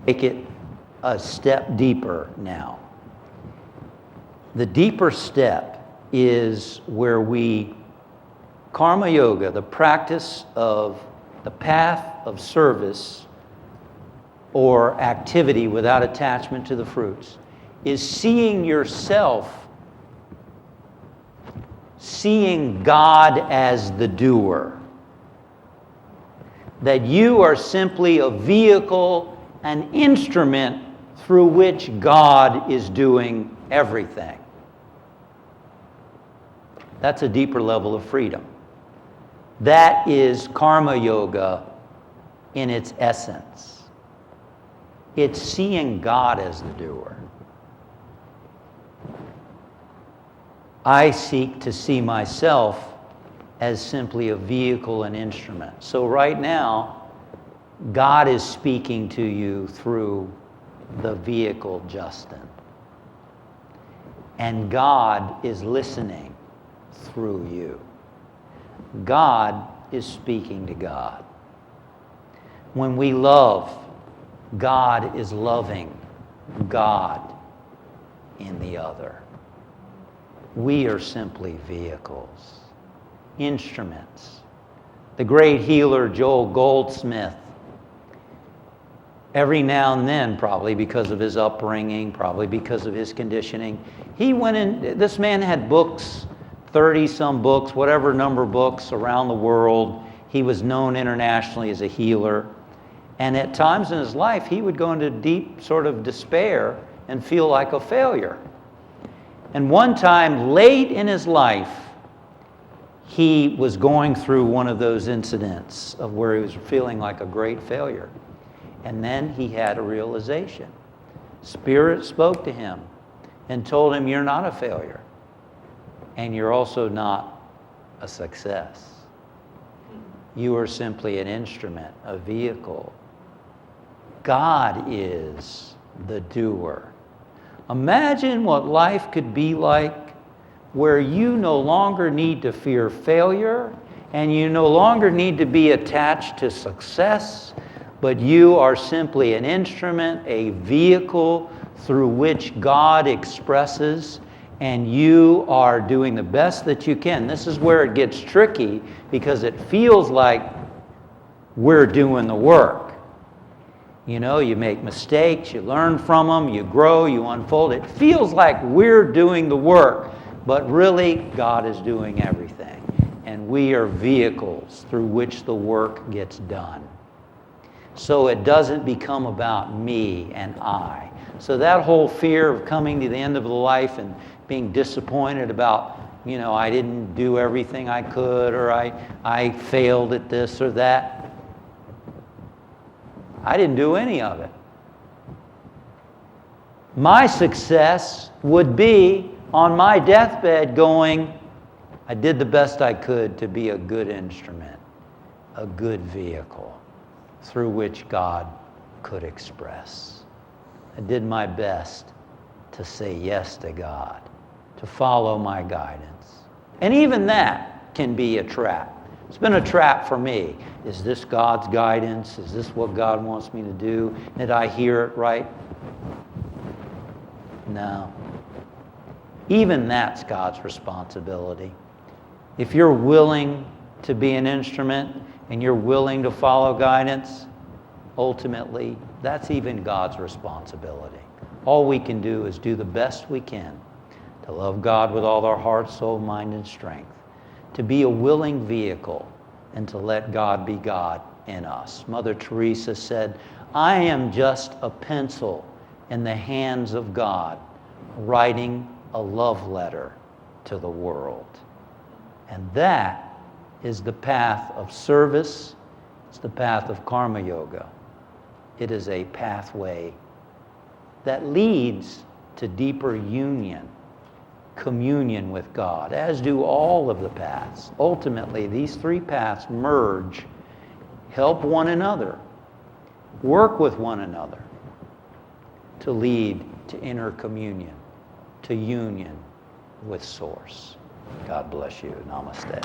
Take it a step deeper now. The deeper step is where karma yoga, the practice of the path of service or activity without attachment to the fruits, is seeing yourself, seeing God as the doer. That you are simply a vehicle, an instrument through which God is doing everything. That's a deeper level of freedom. That is karma yoga in its essence. It's seeing God as the doer. I seek to see myself as simply a vehicle and instrument. So right now, God is speaking to you through the vehicle, Justin. And God is listening through you. God is speaking to God. When we love, God is loving God in the other. We are simply vehicles, instruments. The great healer Joel Goldsmith, every now and then, probably because of his upbringing, probably because of his conditioning, he went in, this man had books, 30-some books, whatever number of books around the world. He was known internationally as a healer. And at times in his life, he would go into deep sort of despair and feel like a failure. And one time, late in his life, he was going through one of those incidents of where he was feeling like a great failure. And then he had a realization. Spirit spoke to him and told him, you're not a failure. And you're also not a success. You are simply an instrument, a vehicle. God is the doer. Imagine what life could be like where you no longer need to fear failure and you no longer need to be attached to success, but you are simply an instrument, a vehicle through which God expresses, and you are doing the best that you can. This is where it gets tricky because it feels like we're doing the work. You know, you make mistakes, you learn from them, you grow, you unfold. It feels like we're doing the work, but really God is doing everything. And we are vehicles through which the work gets done. So it doesn't become about me and I. So that whole fear of coming to the end of the life and being disappointed about, you know, I didn't do everything I could, or I failed at this or that. I didn't do any of it. My success would be on my deathbed going, I did the best I could to be a good instrument, a good vehicle through which God could express. I did my best to say yes to God, to follow my guidance. And even that can be a trap. It's been a trap for me. Is this God's guidance? Is this what God wants me to do? Did I hear it right? No. Even that's God's responsibility. If you're willing to be an instrument and you're willing to follow guidance, ultimately, that's even God's responsibility. All we can do is do the best we can to love God with all our heart, soul, mind, and strength, to be a willing vehicle, and to let God be God in us. Mother Teresa said, I am just a pencil in the hands of God, writing a love letter to the world. And that is the path of service. It's the path of karma yoga. It is a pathway that leads to deeper union, communion with God, as do all of the paths. Ultimately, these three paths merge, help one another, work with one another to lead to inner communion, to union with Source. God bless you. Namaste.